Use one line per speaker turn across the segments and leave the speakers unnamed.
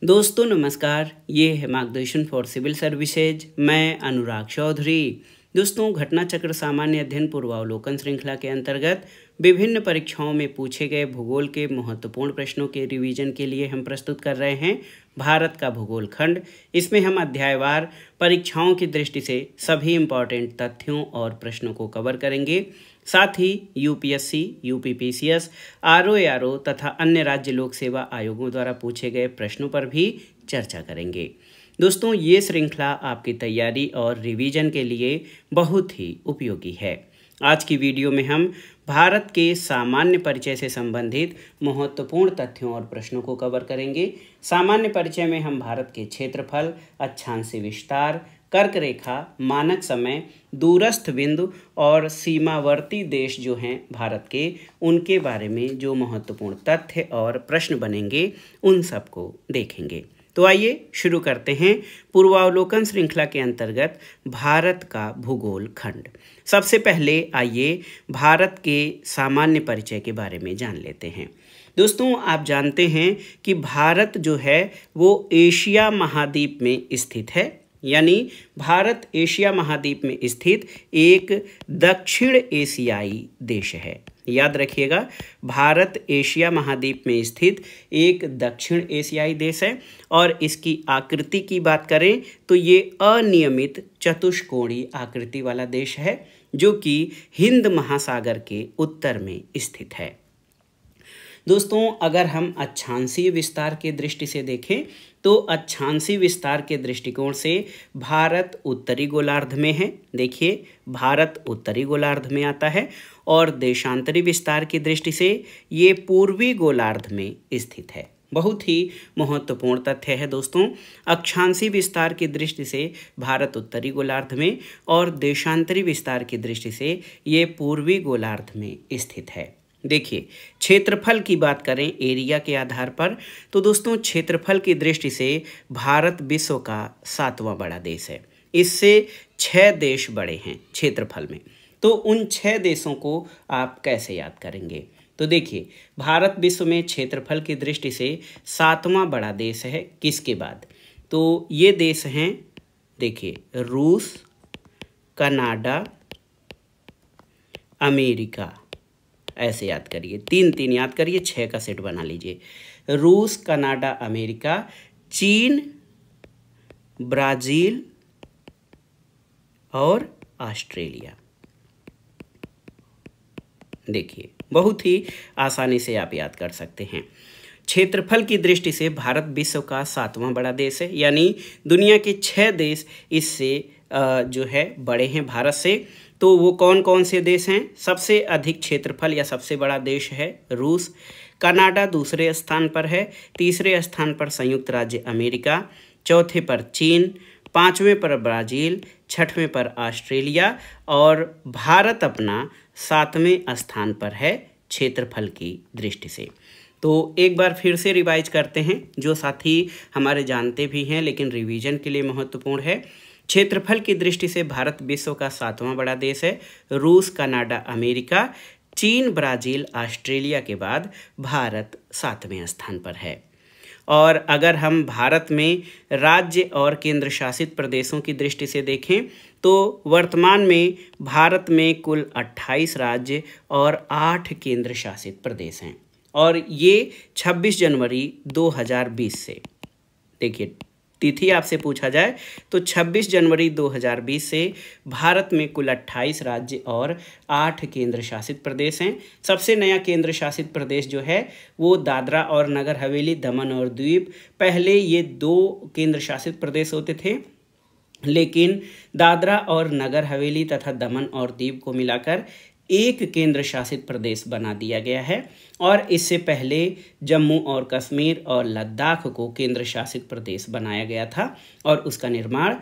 दोस्तों नमस्कार, ये है मार्गदर्शन फॉर सिविल सर्विसेज। मैं अनुराग चौधरी। दोस्तों, घटना चक्र सामान्य अध्ययन पूर्वावलोकन श्रृंखला के अंतर्गत विभिन्न परीक्षाओं में पूछे गए भूगोल के महत्वपूर्ण प्रश्नों के रिवीजन के लिए हम प्रस्तुत कर रहे हैं भारत का भूगोल खंड। इसमें हम अध्यायवार परीक्षाओं की दृष्टि से सभी इम्पॉर्टेंट तथ्यों और प्रश्नों को कवर करेंगे। साथ ही यूपीएससी, यूपीपीसीएस, आरओएआरओ तथा अन्य राज्य लोक सेवा आयोगों द्वारा पूछे गए प्रश्नों पर भी चर्चा करेंगे। दोस्तों, ये श्रृंखला आपकी तैयारी और रिवीजन के लिए बहुत ही उपयोगी है। आज की वीडियो में हम भारत के सामान्य परिचय से संबंधित महत्वपूर्ण तथ्यों और प्रश्नों को कवर करेंगे। सामान्य परिचय में हम भारत के क्षेत्रफल, अक्षांशीय विस्तार, कर्क रेखा, मानक समय, दूरस्थ बिंदु और सीमावर्ती देश जो हैं भारत के, उनके बारे में जो महत्वपूर्ण तथ्य और प्रश्न बनेंगे उन सबको देखेंगे। तो आइए शुरू करते हैं पूर्वावलोकन श्रृंखला के अंतर्गत भारत का भूगोल खंड। सबसे पहले आइए भारत के सामान्य परिचय के बारे में जान लेते हैं। दोस्तों, आप जानते हैं कि भारत जो है वो एशिया महाद्वीप में स्थित है, यानी भारत एशिया महाद्वीप में स्थित एक दक्षिण एशियाई देश है। याद रखिएगा, भारत एशिया महाद्वीप में स्थित एक दक्षिण एशियाई देश है और इसकी आकृति की बात करें तो ये अनियमित चतुष्कोणीय आकृति वाला देश है जो कि हिंद महासागर के उत्तर में स्थित है। दोस्तों, अगर हम अक्षांशीय विस्तार के दृष्टि से देखें तो अक्षांशीय विस्तार के दृष्टिकोण से भारत उत्तरी गोलार्ध में है। देखिए, भारत उत्तरी गोलार्ध में आता है और देशांतरी विस्तार की दृष्टि से ये पूर्वी गोलार्ध में स्थित है। बहुत ही महत्वपूर्ण तथ्य है दोस्तों। अक्षांशीय विस्तार की दृष्टि से भारत उत्तरी गोलार्ध में और देशांतरी विस्तार की दृष्टि से ये पूर्वी गोलार्ध में स्थित है। देखिए, क्षेत्रफल की बात करें एरिया के आधार पर तो दोस्तों क्षेत्रफल की दृष्टि से भारत विश्व का 7वां बड़ा देश है। इससे 6 देश बड़े हैं क्षेत्रफल में। तो उन 6 देशों को आप कैसे याद करेंगे? तो देखिए, भारत विश्व में क्षेत्रफल की दृष्टि से 7वां बड़ा देश है। किसके बाद? तो ये देश हैं, देखिए, रूस, कनाडा, अमेरिका। ऐसे याद करिए, 3 याद करिए, 6 का सेट बना लीजिए। रूस, कनाडा, अमेरिका, चीन, ब्राजील और ऑस्ट्रेलिया। देखिए, बहुत ही आसानी से आप याद कर सकते हैं। क्षेत्रफल की दृष्टि से भारत विश्व का 7वां बड़ा देश है, यानी दुनिया के 6 देश इससे जो है बड़े हैं भारत से। तो वो कौन कौन से देश हैं? सबसे अधिक क्षेत्रफल या सबसे बड़ा देश है रूस, कनाडा दूसरे स्थान पर है, तीसरे स्थान पर संयुक्त राज्य अमेरिका, चौथे पर चीन, 5वें पर ब्राज़ील, 6वें पर ऑस्ट्रेलिया और भारत अपना 7वें स्थान पर है क्षेत्रफल की दृष्टि से। तो एक बार फिर से रिवाइज करते हैं, जो साथी हमारे जानते भी हैं लेकिन रिवीजन के लिए महत्वपूर्ण है। क्षेत्रफल की दृष्टि से भारत विश्व का 7वां बड़ा देश है। रूस, कनाडा, अमेरिका, चीन, ब्राज़ील, ऑस्ट्रेलिया के बाद भारत 7वें स्थान पर है। और अगर हम भारत में राज्य और केंद्र शासित प्रदेशों की दृष्टि से देखें तो वर्तमान में भारत में कुल 28 राज्य और 8 केंद्र शासित प्रदेश हैं और ये 26 जनवरी 2020 से, देखिए तिथि आपसे पूछा जाए तो 26 जनवरी 2020 से भारत में कुल 28 राज्य और 8 केंद्र शासित प्रदेश हैं। सबसे नया केंद्र शासित प्रदेश जो है वो दादरा और नगर हवेली, दमन और दीव। पहले ये 2 केंद्र शासित प्रदेश होते थे, लेकिन दादरा और नगर हवेली तथा दमन और दीव को मिलाकर एक केंद्र शासित प्रदेश बना दिया गया है। और इससे पहले जम्मू और कश्मीर और लद्दाख को केंद्र शासित प्रदेश बनाया गया था और उसका निर्माण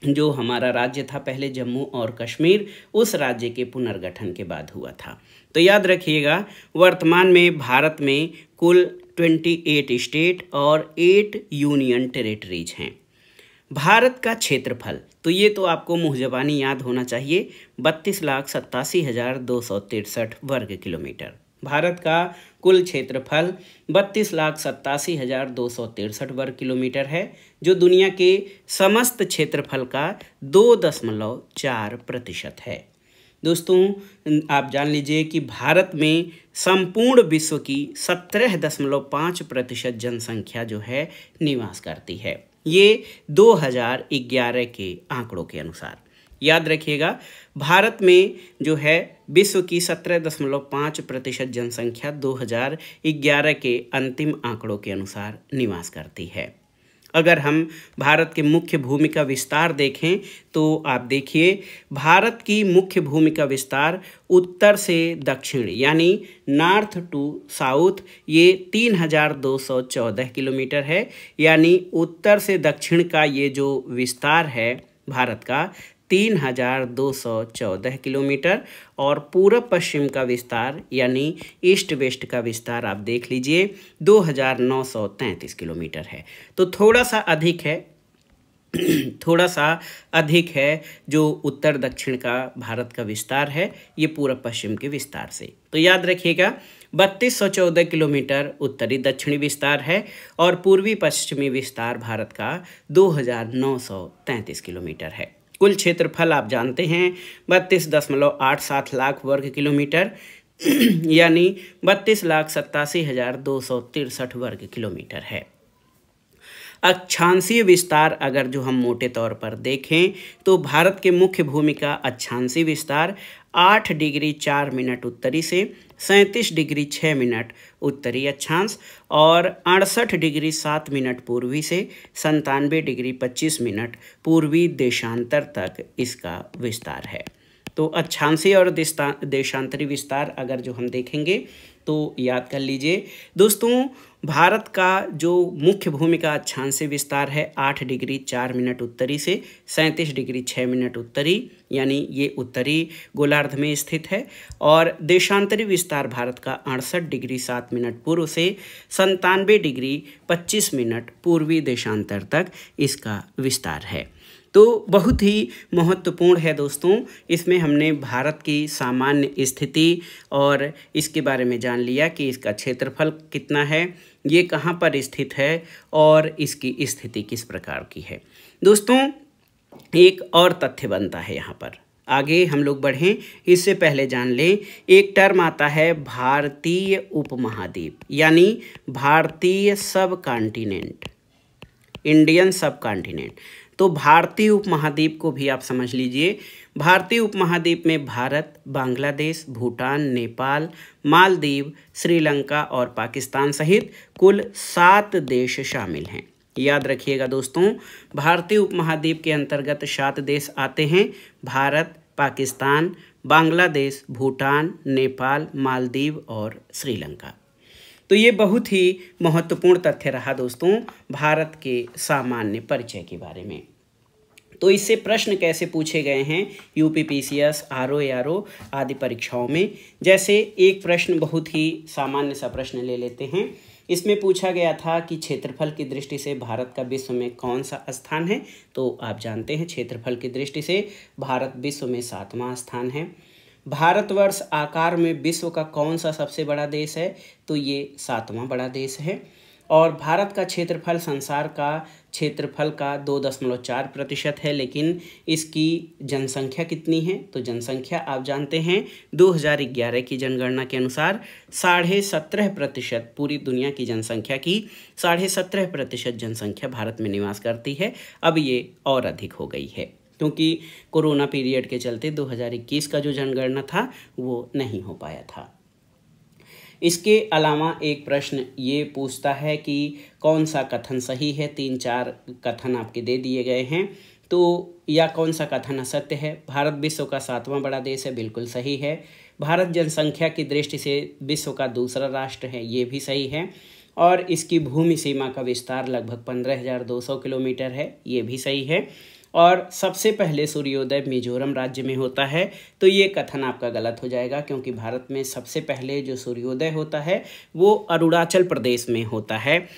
जो हमारा राज्य था पहले जम्मू और कश्मीर, उस राज्य के पुनर्गठन के बाद हुआ था। तो याद रखिएगा, वर्तमान में भारत में कुल 28 स्टेट और 8 यूनियन टेरिटरीज हैं। भारत का क्षेत्रफल, तो ये तो आपको मुँह ज़बानी याद होना चाहिए, 32,87,263 वर्ग किलोमीटर। भारत का कुल क्षेत्रफल 32,87,263 वर्ग किलोमीटर है, जो दुनिया के समस्त क्षेत्रफल का 2.4% है। दोस्तों, आप जान लीजिए कि भारत में संपूर्ण विश्व की 17.5% जनसंख्या जो है निवास करती है। ये 2011 के आंकड़ों के अनुसार। याद रखिएगा, भारत में जो है विश्व की 17.5% जनसंख्या 2011 के अंतिम आंकड़ों के अनुसार निवास करती है। अगर हम भारत के मुख्य भूमि का विस्तार देखें तो आप देखिए, भारत की मुख्य भूमि का विस्तार उत्तर से दक्षिण यानी नॉर्थ टू साउथ ये 3,214 किलोमीटर है। यानी उत्तर से दक्षिण का ये जो विस्तार है भारत का 3,214 किलोमीटर, और पूर्व पश्चिम का विस्तार यानी ईस्ट वेस्ट का विस्तार आप देख लीजिए 2,933 किलोमीटर है। तो थोड़ा सा अधिक है जो उत्तर दक्षिण का भारत का विस्तार है, ये पूर्व पश्चिम के विस्तार से। तो याद रखिएगा, 3214 किलोमीटर उत्तरी दक्षिणी विस्तार है और पूर्वी पश्चिमी विस्तार भारत का 2,933 किलोमीटर है। कुल क्षेत्रफल आप जानते हैं 32.87 लाख वर्ग किलोमीटर यानी 32,87,263 वर्ग किलोमीटर है। अक्षांशीय विस्तार अगर जो हम मोटे तौर पर देखें तो भारत के मुख्य भूमि का अक्षांशीय विस्तार 8 डिग्री 4 मिनट उत्तरी से 37 डिग्री 6 मिनट उत्तरी अक्षांश और 68 डिग्री 7 मिनट पूर्वी से 97 डिग्री 25 मिनट पूर्वी देशांतर तक इसका विस्तार है। तो अक्षांशीय और देशांतरी विस्तार अगर जो हम देखेंगे तो याद कर लीजिए दोस्तों, भारत का जो मुख्य भूमि का अक्षांशीय विस्तार है 8 डिग्री 4 मिनट उत्तरी से 37 डिग्री 6 मिनट उत्तरी, यानी ये उत्तरी गोलार्ध में स्थित है। और देशांतरी विस्तार भारत का 68 डिग्री 7 मिनट पूर्व से 97 डिग्री 25 मिनट पूर्वी देशांतर तक इसका विस्तार है। तो बहुत ही महत्वपूर्ण है दोस्तों, इसमें हमने भारत की सामान्य स्थिति और इसके बारे में जान लिया कि इसका क्षेत्रफल कितना है, ये कहाँ पर स्थित है और इसकी स्थिति किस प्रकार की है। दोस्तों, एक और तथ्य बनता है यहाँ पर, आगे हम लोग बढ़ें इससे पहले जान लें, एक टर्म आता है भारतीय उपमहाद्वीप यानी भारतीय सब कॉन्टिनेंट, इंडियन सब कॉन्टिनेंट। तो भारतीय उपमहाद्वीप को भी आप समझ लीजिए। भारतीय उपमहाद्वीप में भारत, बांग्लादेश, भूटान, नेपाल, मालदीव, श्रीलंका और पाकिस्तान सहित कुल 7 देश शामिल हैं। याद रखिएगा दोस्तों, भारतीय उपमहाद्वीप के अंतर्गत 7 देश आते हैं, भारत, पाकिस्तान, बांग्लादेश, भूटान, नेपाल, मालदीव और श्रीलंका। तो ये बहुत ही महत्वपूर्ण तथ्य रहा दोस्तों भारत के सामान्य परिचय के बारे में। तो इससे प्रश्न कैसे पूछे गए हैं यूपीपीसीएस, आरओ आदि परीक्षाओं में। जैसे एक प्रश्न बहुत ही सामान्य सा प्रश्न ले लेते हैं। इसमें पूछा गया था कि क्षेत्रफल की दृष्टि से भारत का विश्व में कौन सा स्थान है। तो आप जानते हैं क्षेत्रफल की दृष्टि से भारत विश्व में 7वां स्थान है। भारतवर्ष आकार में विश्व का कौन सा सबसे बड़ा देश है, तो ये 7वां बड़ा देश है। और भारत का क्षेत्रफल संसार का क्षेत्रफल का 2.4% है, लेकिन इसकी जनसंख्या कितनी है, तो जनसंख्या आप जानते हैं 2011 की जनगणना के अनुसार 17.5%, पूरी दुनिया की जनसंख्या की 17.5% जनसंख्या भारत में निवास करती है। अब ये और अधिक हो गई है क्योंकि कोरोना पीरियड के चलते 2021 का जो जनगणना था वो नहीं हो पाया था। इसके अलावा एक प्रश्न ये पूछता है कि कौन सा कथन सही है। 3-4 कथन आपके दे दिए गए हैं, तो या कौन सा कथन असत्य है। भारत विश्व का 7वां बड़ा देश है, बिल्कुल सही है। भारत जनसंख्या की दृष्टि से विश्व का दूसरा राष्ट्र है, ये भी सही है। और इसकी भूमि सीमा का विस्तार लगभग 15,200 किलोमीटर है, ये भी सही है। और सबसे पहले सूर्योदय मिजोरम राज्य में होता है, तो ये कथन आपका गलत हो जाएगा क्योंकि भारत में सबसे पहले जो सूर्योदय होता है वो अरुणाचल प्रदेश में होता है।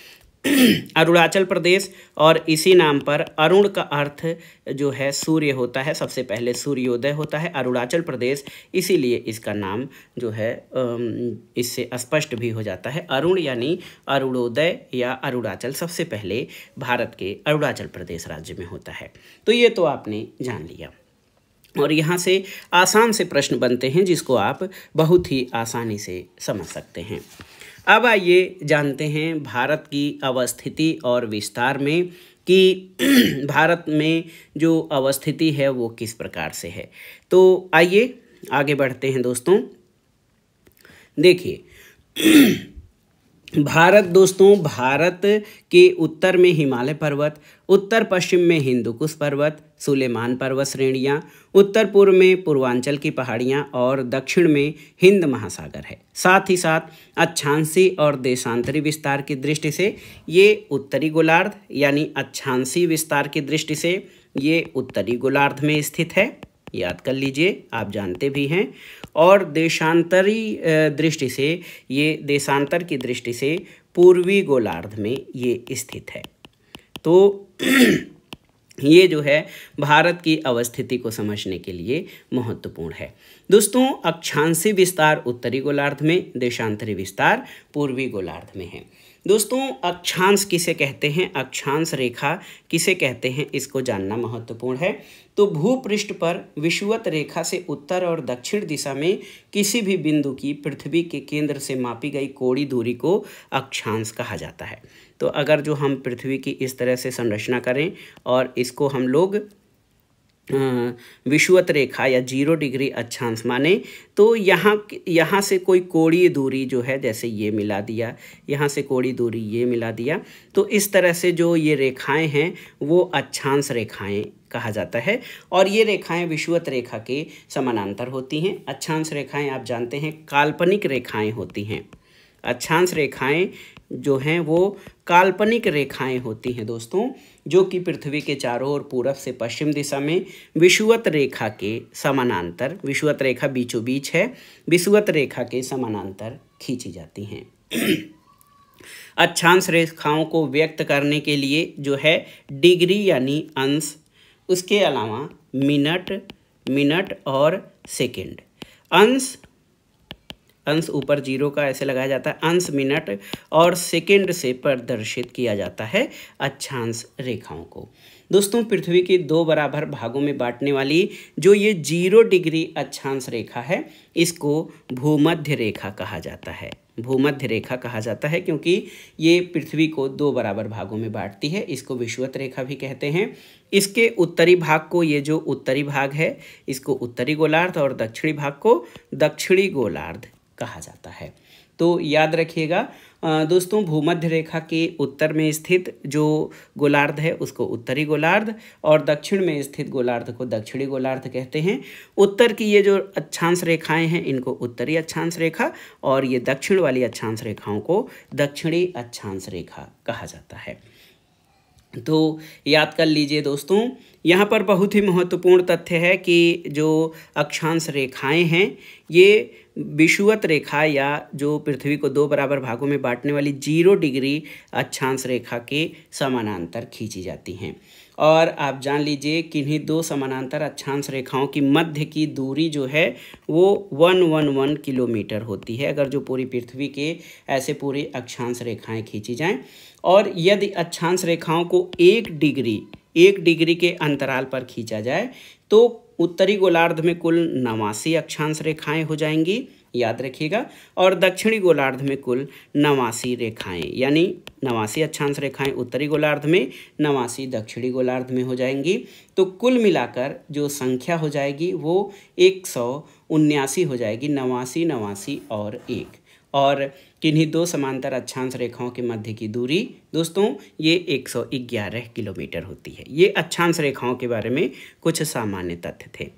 अरुणाचल प्रदेश, और इसी नाम पर अरुण का अर्थ जो है सूर्य होता है, सबसे पहले सूर्योदय होता है अरुणाचल प्रदेश, इसीलिए इसका नाम जो है इससे स्पष्ट भी हो जाता है। अरुण यानी अरुणोदय या अरुणाचल सबसे पहले भारत के अरुणाचल प्रदेश राज्य में होता है। तो ये तो आपने जान लिया, और यहाँ से आसान से प्रश्न बनते हैं जिसको आप बहुत ही आसानी से समझ सकते हैं। अब आइए जानते हैं भारत की अवस्थिति और विस्तार में कि भारत में जो अवस्थिति है वो किस प्रकार से है। तो आइए आगे बढ़ते हैं दोस्तों। देखिए भारत के उत्तर में हिमालय पर्वत, उत्तर पश्चिम में हिंदुकुश पर्वत, सुलेमान पर्वत श्रेणियाँ, उत्तर पूर्व में पूर्वांचल की पहाड़ियाँ और दक्षिण में हिंद महासागर है। साथ ही साथ अक्षांशी और देशांतरी विस्तार की दृष्टि से ये उत्तरी गोलार्ध यानी अक्षांशी विस्तार की दृष्टि से ये उत्तरी गोलार्ध में स्थित है, याद कर लीजिए, आप जानते भी हैं। और देशांतरी दृष्टि से ये देशांतर की दृष्टि से पूर्वी गोलार्ध में ये स्थित है। तो ये जो है भारत की अवस्थिति को समझने के लिए महत्वपूर्ण है। दोस्तों अक्षांशी विस्तार उत्तरी गोलार्ध में, देशांतरी विस्तार पूर्वी गोलार्ध में है। दोस्तों अक्षांश किसे कहते हैं, अक्षांश रेखा किसे कहते हैं, इसको जानना महत्वपूर्ण है। तो भूपृष्ठ पर विषुवत रेखा से उत्तर और दक्षिण दिशा में किसी भी बिंदु की पृथ्वी के केंद्र से मापी गई कोणीय दूरी को अक्षांश कहा जाता है। तो अगर जो हम पृथ्वी की इस तरह से संरचना करें और इसको हम लोग विषुवत रेखा या 0 डिग्री अक्षांश माने, तो यहाँ से कोई कोणीय दूरी जो है, जैसे ये मिला दिया, यहाँ से कोणीय दूरी ये मिला दिया, तो इस तरह से जो ये रेखाएं हैं वो अक्षांश रेखाएं कहा जाता है। और ये रेखाएं विषुवत रेखा के समानांतर होती हैं। अक्षांश रेखाएं आप जानते हैं काल्पनिक रेखाएं होती हैं। अक्षांश रेखाएं जो हैं वो काल्पनिक रेखाएं होती हैं दोस्तों, जो कि पृथ्वी के चारों ओर पूरब से पश्चिम दिशा में विषुवत रेखा के समानांतर, विषुवत रेखा बीचों बीच है, विषुवत रेखा के समानांतर खींची जाती हैं। अक्षांश रेखाओं को व्यक्त करने के लिए जो है डिग्री यानी अंश, उसके अलावा मिनट और सेकंड। अंश ऊपर 0 का ऐसे लगाया जाता है, अंश मिनट और सेकंड से प्रदर्शित किया जाता है अक्षांश रेखाओं को। दोस्तों पृथ्वी के 2 बराबर भागों में बांटने वाली जो ये 0 डिग्री अक्षांश रेखा है, इसको भूमध्य रेखा कहा जाता है। भूमध्य रेखा कहा जाता है क्योंकि ये पृथ्वी को 2 बराबर भागों में बांटती है। इसको विषुवत रेखा भी कहते हैं। इसके उत्तरी भाग को, ये जो उत्तरी भाग है, इसको उत्तरी गोलार्ध और दक्षिणी भाग को दक्षिणी गोलार्ध कहा जाता है। तो याद रखिएगा दोस्तों, भूमध्य रेखा के उत्तर में स्थित जो गोलार्ध है उसको उत्तरी गोलार्ध और दक्षिण में स्थित गोलार्ध को दक्षिणी गोलार्ध कहते हैं। उत्तर की ये जो अक्षांश रेखाएं हैं इनको उत्तरी अक्षांश रेखा और ये दक्षिण वाली अक्षांश रेखाओं को दक्षिणी अक्षांश रेखा कहा जाता है। तो याद कर लीजिए दोस्तों, यहाँ पर बहुत ही महत्वपूर्ण तथ्य है कि जो अक्षांश रेखाएं हैं ये विषुवत रेखा या जो पृथ्वी को 2 बराबर भागों में बांटने वाली 0 डिग्री अक्षांश रेखा के समानांतर खींची जाती हैं। और आप जान लीजिए किन्हीं 2 समानांतर अक्षांश रेखाओं की मध्य की दूरी जो है वो 111 किलोमीटर होती है, अगर जो पूरी पृथ्वी के ऐसे पूरी अक्षांश रेखाएं खींची जाएं। और यदि अक्षांश रेखाओं को 1 डिग्री के अंतराल पर खींचा जाए तो उत्तरी गोलार्ध में कुल 89 अक्षांश रेखाएं हो जाएंगी, याद रखिएगा। और दक्षिणी गोलार्ध में कुल 89 रेखाएं, यानी 89 अक्षांश रेखाएं उत्तरी गोलार्ध में, 89 दक्षिणी गोलार्ध में हो जाएंगी। तो कुल मिलाकर जो संख्या हो जाएगी वो 179 हो जाएगी, 89, 89 और 1। और किन्हीं 2 समांतर अक्षांश रेखाओं के मध्य की दूरी दोस्तों ये 111 किलोमीटर होती है। ये अक्षांश रेखाओं के बारे में कुछ सामान्य तथ्य थे।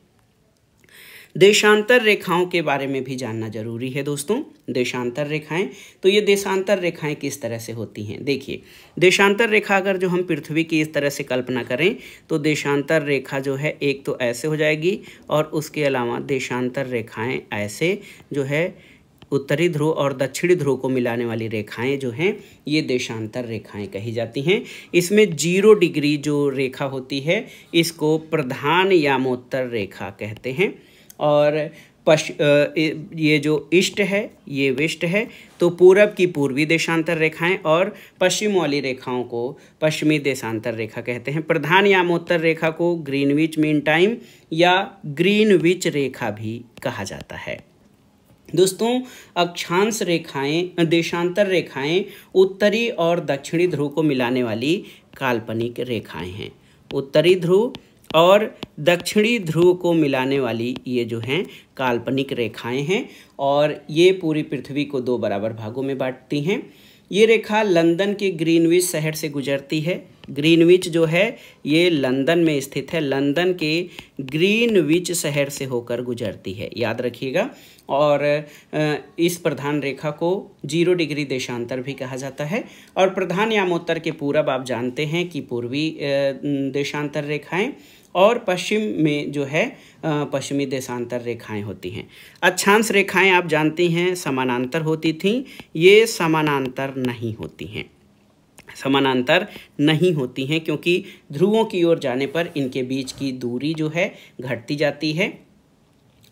देशांतर रेखाओं के बारे में भी जानना जरूरी है दोस्तों। देशांतर रेखाएं, तो ये देशांतर रेखाएं किस तरह से होती हैं। देखिए, देशांतर रेखा अगर जो हम पृथ्वी की इस तरह से कल्पना करें तो देशांतर रेखा जो है एक तो ऐसे हो जाएगी और उसके अलावा देशांतर रेखाएं ऐसे जो है उत्तरी ध्रुव और दक्षिणी ध्रुव को मिलाने वाली रेखाएं जो हैं ये देशांतर रेखाएं कही जाती हैं। इसमें 0 डिग्री जो रेखा होती है इसको प्रधान यामोत्तर रेखा कहते हैं। और ये जो ईस्ट है ये वेस्ट है, तो पूरब की पूर्वी देशांतर रेखाएं और पश्चिम वाली रेखाओं को पश्चिमी देशांतर रेखा कहते हैं। प्रधान यामोत्तर रेखा को ग्रीनविच मीन टाइम या ग्रीनविच रेखा भी कहा जाता है। दोस्तों, अक्षांश रेखाएं देशांतर रेखाएं उत्तरी और दक्षिणी ध्रुव को मिलाने वाली काल्पनिक रेखाएं हैं। उत्तरी ध्रुव और दक्षिणी ध्रुव को मिलाने वाली ये जो हैं काल्पनिक रेखाएं हैं और ये पूरी पृथ्वी को 2 बराबर भागों में बांटती हैं। ये रेखा लंदन के ग्रीनविच शहर से गुजरती है। ग्रीनविच जो है ये लंदन में स्थित है, लंदन के ग्रीनविच शहर से होकर गुजरती है, याद रखिएगा। और इस प्रधान रेखा को 0 डिग्री देशांतर भी कहा जाता है। और प्रधान यामोत्तर के पूरब आप जानते हैं कि पूर्वी देशांतर रेखाएं और पश्चिम में जो है पश्चिमी देशांतर रेखाएं होती हैं। अक्षांश रेखाएं आप जानती हैं समानांतर होती थीं, ये समानांतर नहीं होती हैं। समानांतर नहीं होती हैं क्योंकि ध्रुवों की ओर जाने पर इनके बीच की दूरी जो है घटती जाती है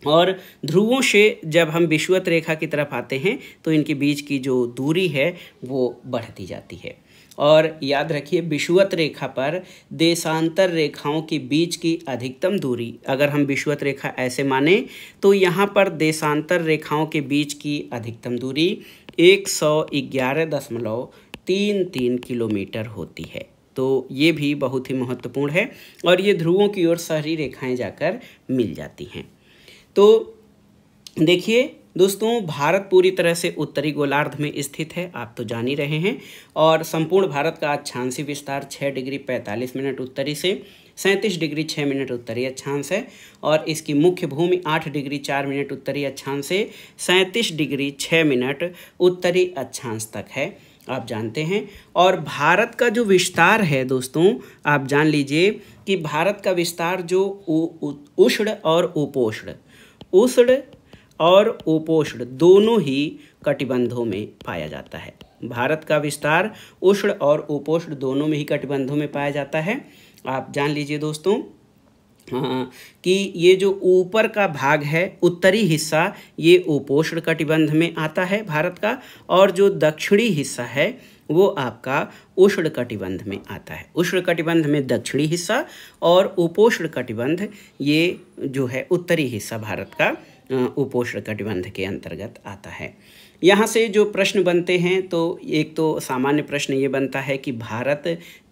और ध्रुवों से जब हम विषुवत रेखा की तरफ आते हैं तो इनके बीच की जो दूरी है वो बढ़ती जाती है। और याद रखिए, विषुवत रेखा पर देशांतर रेखाओं के बीच की अधिकतम दूरी, अगर हम विषुवत रेखा ऐसे माने तो यहाँ पर देशांतर रेखाओं के बीच की अधिकतम दूरी 111.33 किलोमीटर होती है। तो ये भी बहुत ही महत्वपूर्ण है और ये ध्रुवों की ओर शहरी रेखाएं जाकर मिल जाती हैं। तो देखिए दोस्तों, भारत पूरी तरह से उत्तरी गोलार्ध में स्थित है, आप तो जान ही रहे हैं। और संपूर्ण भारत का अक्षांशीय विस्तार 6 डिग्री 45 मिनट उत्तरी से 37 डिग्री 6 मिनट उत्तरी अक्षांश है और इसकी मुख्य भूमि 8 डिग्री 4 मिनट उत्तरी अक्षांश से 37 डिग्री 6 मिनट उत्तरी अक्षांश तक है, आप जानते हैं। और भारत का जो विस्तार है दोस्तों, आप जान लीजिए कि भारत का विस्तार जो उष्ण और उपोष्ण दोनों ही कटिबंधों में पाया जाता है। भारत का विस्तार उष्ण और उपोष्ण दोनों में ही कटिबंधों में पाया जाता है, आप जान लीजिए दोस्तों। कि ये जो ऊपर का भाग है उत्तरी हिस्सा ये उपोष्ण कटिबंध में आता है भारत का, और जो दक्षिणी हिस्सा है वो आपका उष्ण कटिबंध में आता है। उष्ण कटिबंध में दक्षिणी हिस्सा और उपोष्ण कटिबंध ये जो है उत्तरी हिस्सा भारत का उपोष्ण कटिबंध के अंतर्गत आता है। यहाँ से जो प्रश्न बनते हैं तो एक तो सामान्य प्रश्न ये बनता है कि भारत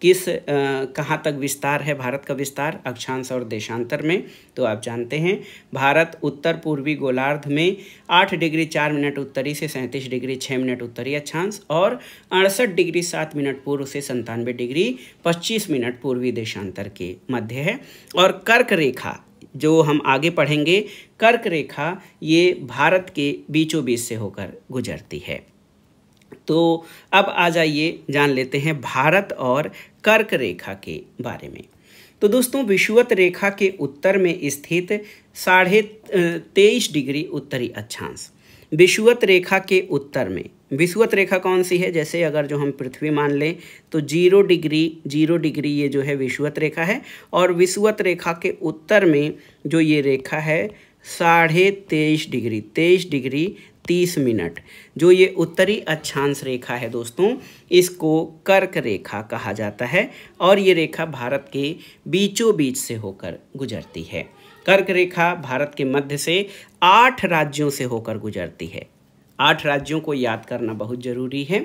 कहाँ तक विस्तार है, भारत का विस्तार अक्षांश और देशांतर में। तो आप जानते हैं भारत उत्तर पूर्वी गोलार्ध में 8 डिग्री 4 मिनट उत्तरी से 37 डिग्री 6 मिनट उत्तरी अक्षांश और 68 डिग्री 7 मिनट पूर्व से 97 डिग्री 25 मिनट पूर्वी देशांतर के मध्य है। और कर्क रेखा जो हम आगे पढ़ेंगे, कर्क रेखा ये भारत के बीचों बीच से होकर गुजरती है। तो अब आ जाइए जान लेते हैं भारत और कर्क रेखा के बारे में। तो दोस्तों, विषुवत रेखा के उत्तर में स्थित 23.5 डिग्री उत्तरी अक्षांश, विषुवत रेखा के उत्तर में, विषुवत रेखा कौन सी है, जैसे अगर जो हम पृथ्वी मान लें तो 0 डिग्री ये जो है विषुवत रेखा है, और विषुवत रेखा के उत्तर में जो ये रेखा है 23.5 डिग्री 23 डिग्री 30 मिनट जो ये उत्तरी अक्षांश रेखा है दोस्तों, इसको कर्क रेखा कहा जाता है और ये रेखा भारत के बीचों बीच से होकर गुजरती है। कर्क रेखा भारत के मध्य से 8 राज्यों से होकर गुजरती है। 8 राज्यों को याद करना बहुत ज़रूरी है।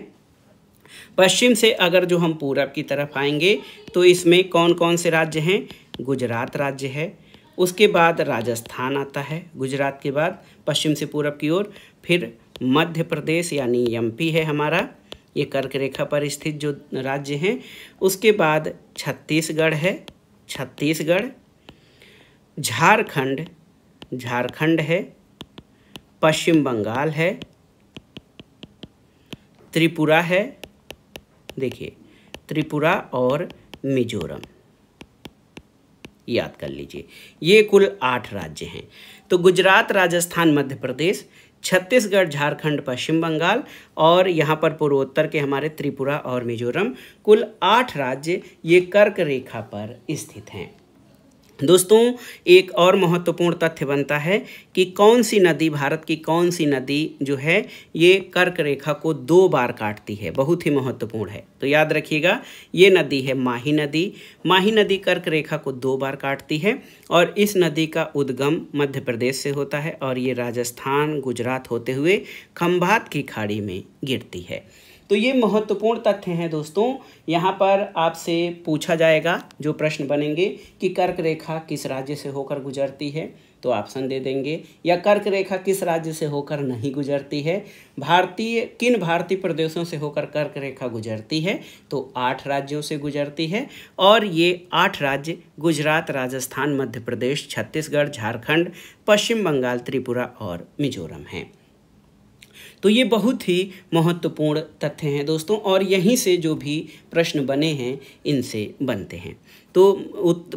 पश्चिम से अगर जो हम पूरब की तरफ आएंगे तो इसमें कौन कौन से राज्य हैं, गुजरात राज्य है, उसके बाद राजस्थान आता है, गुजरात के बाद पश्चिम से पूरब की ओर फिर मध्य प्रदेश यानी एमपी है हमारा, ये कर्क रेखा पर स्थित जो राज्य हैं। उसके बाद छत्तीसगढ़ है, छत्तीसगढ़, झारखंड है, पश्चिम बंगाल है, त्रिपुरा है, देखिए त्रिपुरा और मिजोरम, याद कर लीजिए। ये कुल 8 राज्य हैं। तो गुजरात, राजस्थान, मध्य प्रदेश, छत्तीसगढ़, झारखंड, पश्चिम बंगाल और यहाँ पर पूर्वोत्तर के हमारे त्रिपुरा और मिजोरम, कुल 8 राज्य ये कर्क रेखा पर स्थित हैं। दोस्तों एक और महत्वपूर्ण तथ्य बनता है कि कौन सी नदी, भारत की कौन सी नदी जो है ये कर्क रेखा को 2 बार काटती है, बहुत ही महत्वपूर्ण है। तो याद रखिएगा ये नदी है माही नदी। माही नदी कर्क रेखा को 2 बार काटती है और इस नदी का उद्गम मध्य प्रदेश से होता है और ये राजस्थान, गुजरात होते हुए खंभात की खाड़ी में गिरती है। तो ये महत्वपूर्ण तथ्य हैं दोस्तों। यहाँ पर आपसे पूछा जाएगा, जो प्रश्न बनेंगे कि कर्क रेखा किस राज्य से होकर गुजरती है, तो ऑप्शन दे देंगे, या कर्क रेखा किस राज्य से होकर नहीं गुजरती है, किन भारतीय प्रदेशों से होकर कर्क रेखा गुजरती है, तो 8 राज्यों से गुजरती है और ये 8 राज्य गुजरात, राजस्थान, मध्य प्रदेश, छत्तीसगढ़, झारखंड, पश्चिम बंगाल, त्रिपुरा और मिजोरम हैं। तो ये बहुत ही महत्वपूर्ण तथ्य हैं दोस्तों और यहीं से जो भी प्रश्न बने हैं इनसे बनते हैं। तो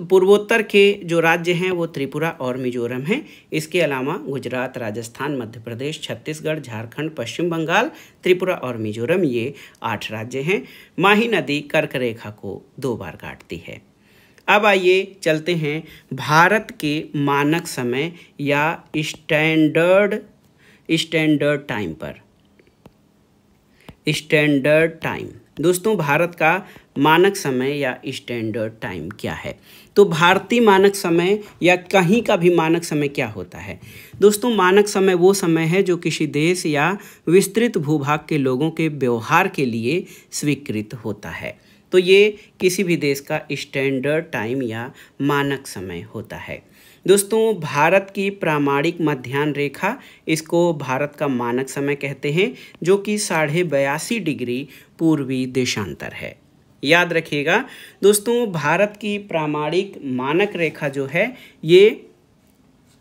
पूर्वोत्तर के जो राज्य हैं वो त्रिपुरा और मिजोरम हैं। इसके अलावा गुजरात, राजस्थान, मध्य प्रदेश, छत्तीसगढ़, झारखंड, पश्चिम बंगाल, त्रिपुरा और मिजोरम, ये 8 राज्य हैं। माही नदी कर्क रेखा को 2 बार काटती है। अब आइए चलते हैं भारत के मानक समय या स्टैंडर्ड टाइम पर। स्टैंडर्ड टाइम दोस्तों, भारत का मानक समय या स्टैंडर्ड टाइम क्या है? तो भारतीय मानक समय या कहीं का भी मानक समय क्या होता है? दोस्तों मानक समय वो समय है जो किसी देश या विस्तृत भूभाग के लोगों के व्यवहार के लिए स्वीकृत होता है। तो ये किसी भी देश का स्टैंडर्ड टाइम या मानक समय होता है। दोस्तों भारत की प्रामाणिक मध्याह्न रेखा, इसको भारत का मानक समय कहते हैं, जो कि 82.5 डिग्री पूर्वी देशांतर है। याद रखिएगा दोस्तों, भारत की प्रामाणिक मानक रेखा जो है ये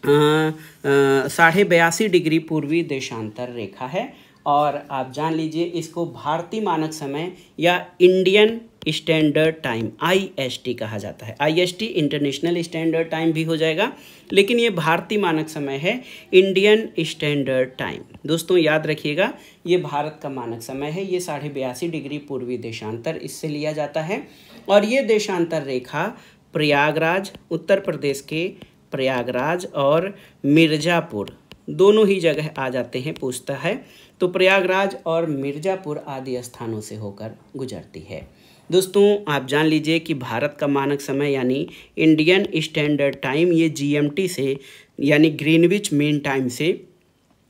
82.5 डिग्री पूर्वी देशांतर रेखा है और आप जान लीजिए इसको भारतीय मानक समय या इंडियन स्टैंडर्ड टाइम IST कहा जाता है। IST इंटरनेशनल स्टैंडर्ड टाइम भी हो जाएगा, लेकिन ये भारतीय मानक समय है, इंडियन स्टैंडर्ड टाइम। दोस्तों याद रखिएगा ये भारत का मानक समय है, ये 82.5 डिग्री पूर्वी देशांतर इससे लिया जाता है और ये देशांतर रेखा प्रयागराज, उत्तर प्रदेश के प्रयागराज और मिर्ज़ापुर दोनों ही जगह आ जाते हैं, पूछता है, तो प्रयागराज और मिर्ज़ापुर आदि स्थानों से होकर गुजरती है। दोस्तों आप जान लीजिए कि भारत का मानक समय यानी इंडियन स्टैंडर्ड टाइम ये GMT से यानी ग्रीनविच मीन टाइम से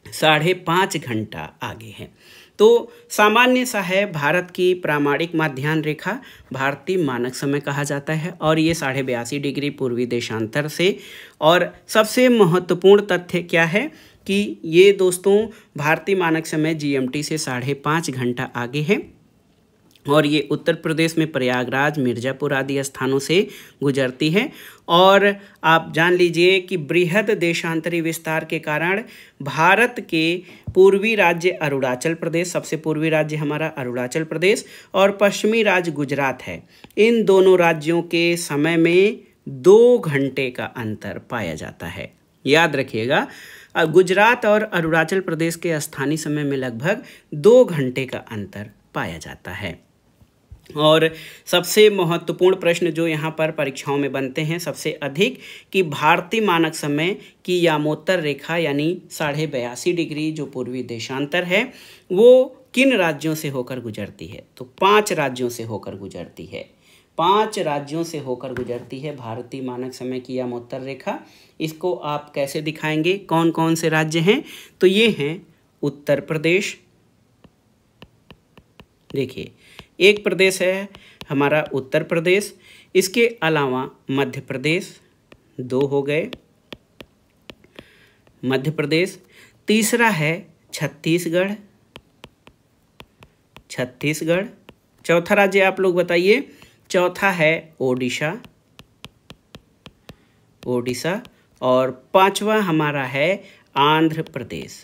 5.5 घंटा आगे है। तो सामान्य सा है, भारत की प्रामाणिक मध्याह्न रेखा भारतीय मानक समय कहा जाता है और ये 82.5 डिग्री पूर्वी देशांतर से। और सबसे महत्वपूर्ण तथ्य क्या है कि ये दोस्तों भारतीय मानक समय GMT से 5.5 घंटा आगे है और ये उत्तर प्रदेश में प्रयागराज, मिर्ज़ापुर आदि स्थानों से गुजरती है। और आप जान लीजिए कि बृहद देशांतरी विस्तार के कारण भारत के पूर्वी राज्य अरुणाचल प्रदेश, सबसे पूर्वी राज्य हमारा अरुणाचल प्रदेश और पश्चिमी राज्य गुजरात है, इन दोनों राज्यों के समय में 2 घंटे का अंतर पाया जाता है। याद रखिएगा गुजरात और अरुणाचल प्रदेश के स्थानीय समय में लगभग 2 घंटे का अंतर पाया जाता है। और सबसे महत्वपूर्ण प्रश्न जो यहाँ पर परीक्षाओं में बनते हैं सबसे अधिक, कि भारतीय मानक समय की यामोत्तर रेखा यानी 82.5 डिग्री जो पूर्वी देशांतर है वो किन राज्यों से होकर गुजरती है? तो 5 राज्यों से होकर गुजरती है। 5 राज्यों से होकर गुजरती है भारतीय मानक समय की यामोत्तर रेखा। इसको आप कैसे दिखाएंगे, कौन कौन से राज्य हैं? तो ये हैं उत्तर प्रदेश, देखिए एक प्रदेश है हमारा उत्तर प्रदेश, इसके अलावा मध्य प्रदेश, 2 हो गए मध्य प्रदेश, तीसरा है छत्तीसगढ़, चौथा राज्य आप लोग बताइए, चौथा है ओडिशा, और 5वां हमारा है आंध्र प्रदेश।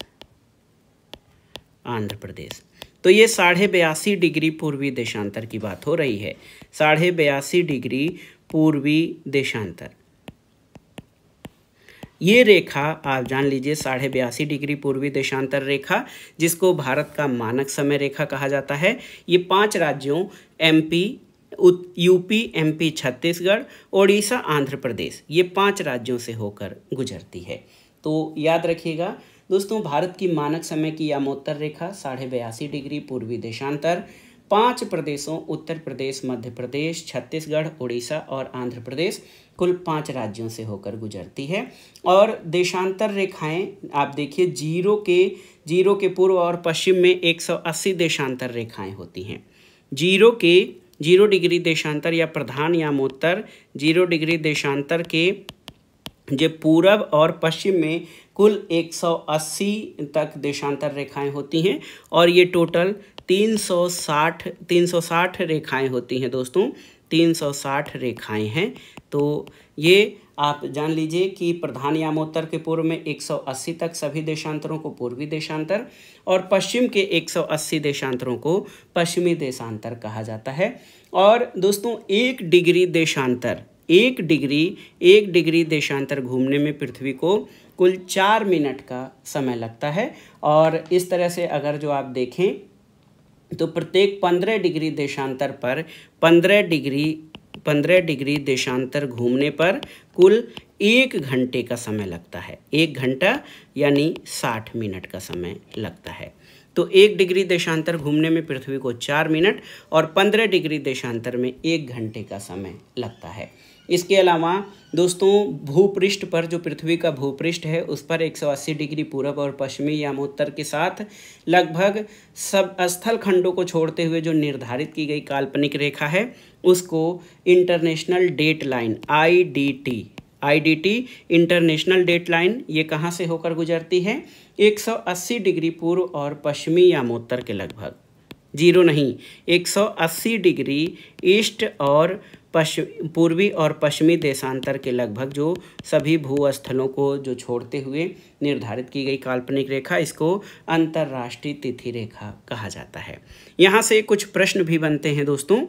तो ये 82.5 डिग्री पूर्वी देशांतर की बात हो रही है, 82.5 डिग्री पूर्वी देशांतर। ये रेखा आप जान लीजिए 82.5 डिग्री पूर्वी देशांतर रेखा, जिसको भारत का मानक समय रेखा कहा जाता है। ये 5 राज्यों MP, UP, MP, Chhattisgarh, Odisha, Andhra Pradesh, ये 5 राज्यों से होकर गुजरती है। तो याद रखिएगा दोस्तों, भारत की मानक समय की यामोत्तर रेखा 82.5 डिग्री पूर्वी देशांतर 5 प्रदेशों उत्तर प्रदेश, मध्य प्रदेश, छत्तीसगढ़, उड़ीसा और आंध्र प्रदेश, कुल 5 राज्यों से होकर गुजरती है। और देशांतर रेखाएं आप देखिए, जीरो के पूर्व और पश्चिम में 180 देशांतर रेखाएं होती हैं। जीरो डिग्री देशांतर या प्रधान यामोत्तर 0 डिग्री देशांतर के जो पूरब और पश्चिम में कुल 180 तक देशांतर रेखाएं होती हैं और ये टोटल 360 रेखाएं होती हैं दोस्तों, 360 रेखाएं हैं। तो ये आप जान लीजिए कि प्रधान यामोत्तर के पूर्व में 180 तक सभी देशांतरों को पूर्वी देशांतर और पश्चिम के 180 देशांतरों को पश्चिमी देशांतर कहा जाता है। और दोस्तों 1 डिग्री देशांतर घूमने में पृथ्वी को कुल 4 मिनट का समय लगता है। और इस तरह से अगर जो आप देखें तो प्रत्येक 15 डिग्री देशांतर पर 15 डिग्री देशांतर घूमने पर कुल 1 घंटे का समय लगता है। 1 घंटा यानी 60 मिनट का समय लगता है। तो 1 डिग्री देशांतर घूमने में पृथ्वी को 4 मिनट और 15 डिग्री देशांतर में 1 घंटे का समय लगता है। इसके अलावा दोस्तों भूपृष्ठ पर, जो पृथ्वी का भूपृष्ठ है, उस पर 180 डिग्री पूरब और पश्चिमी यामोत्तर के साथ लगभग सब स्थल खंडों को छोड़ते हुए जो निर्धारित की गई काल्पनिक रेखा है, उसको international date line IDT international date line, ये कहाँ से होकर गुजरती है? 180 डिग्री पूर्व और पश्चिमी यामोत्तर के लगभग, 180 डिग्री ईस्ट और पूर्वी और पश्चिमी देशांतर के लगभग जो सभी भूस्थलों को जो छोड़ते हुए निर्धारित की गई काल्पनिक रेखा, इसको अंतर्राष्ट्रीय तिथि रेखा कहा जाता है। यहाँ से कुछ प्रश्न भी बनते हैं दोस्तों,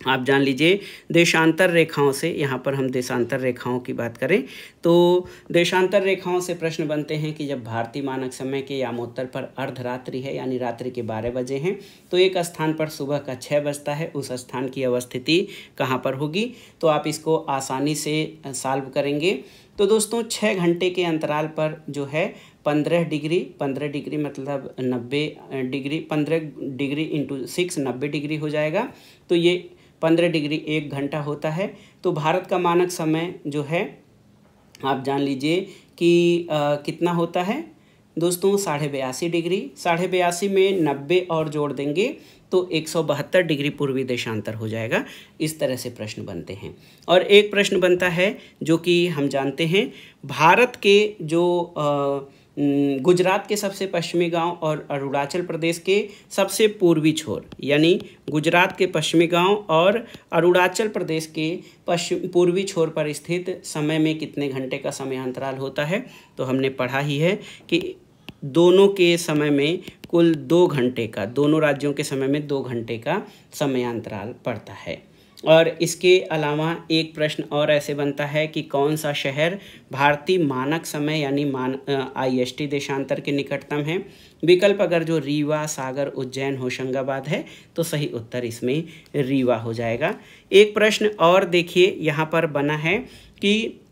आप जान लीजिए देशांतर रेखाओं से। यहाँ पर हम देशांतर रेखाओं की बात करें तो देशांतर रेखाओं से प्रश्न बनते हैं कि जब भारतीय मानक समय के यामोत्तर पर अर्धरात्रि है, यानी रात्रि के 12 बजे हैं, तो एक स्थान पर सुबह का 6 बजता है, उस स्थान की अवस्थिति कहाँ पर होगी? तो आप इसको आसानी से सॉल्व करेंगे। तो दोस्तों 6 घंटे के अंतराल पर जो है 15 डिग्री मतलब 90 डिग्री, 15 डिग्री इंटू 6 90 डिग्री हो जाएगा। तो ये 15 डिग्री 1 घंटा होता है। तो भारत का मानक समय जो है आप जान लीजिए कि कितना होता है दोस्तों? 82.5 डिग्री। 82.5 में 90 और जोड़ देंगे तो 172 डिग्री पूर्वी देशांतर हो जाएगा। इस तरह से प्रश्न बनते हैं। और एक प्रश्न बनता है जो कि हम जानते हैं, भारत के जो गुजरात के सबसे पश्चिमी गांव और अरुणाचल प्रदेश के सबसे पूर्वी छोर, यानी गुजरात के पश्चिमी गांव और अरुणाचल प्रदेश के पूर्वी छोर पर स्थित समय में कितने घंटे का समय अंतराल होता है? तो हमने पढ़ा ही है कि दोनों के समय में कुल 2 घंटे का, दोनों राज्यों के समय में 2 घंटे का समयांतराल पड़ता है। और इसके अलावा एक प्रश्न और ऐसे बनता है कि कौन सा शहर भारतीय मानक समय यानी IST देशांतर के निकटतम है? विकल्प अगर जो रीवा, सागर, उज्जैन, होशंगाबाद है तो सही उत्तर इसमें रीवा हो जाएगा। एक प्रश्न और देखिए यहाँ पर बना है कि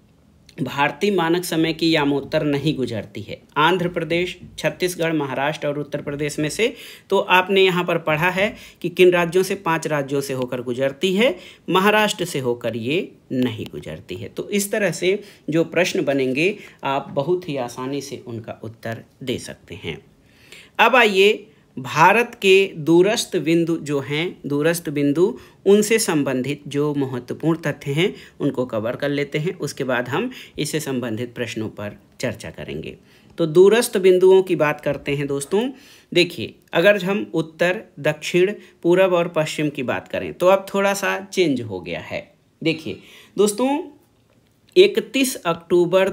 भारतीय मानक समय की यामोत्तर नहीं गुजरती है आंध्र प्रदेश, छत्तीसगढ़, महाराष्ट्र और उत्तर प्रदेश में से। तो आपने यहाँ पर पढ़ा है कि किन राज्यों से? 5 राज्यों से होकर गुजरती है, महाराष्ट्र से होकर ये नहीं गुजरती है। तो इस तरह से जो प्रश्न बनेंगे आप बहुत ही आसानी से उनका उत्तर दे सकते हैं। अब आइए भारत के दूरस्थ बिंदु जो हैं, दूरस्थ बिंदु, उनसे संबंधित जो महत्वपूर्ण तथ्य हैं उनको कवर कर लेते हैं। उसके बाद हम इससे संबंधित प्रश्नों पर चर्चा करेंगे। तो दूरस्थ बिंदुओं की बात करते हैं दोस्तों। देखिए अगर हम उत्तर, दक्षिण, पूरब और पश्चिम की बात करें तो अब थोड़ा सा चेंज हो गया है। देखिए दोस्तों 31 अक्टूबर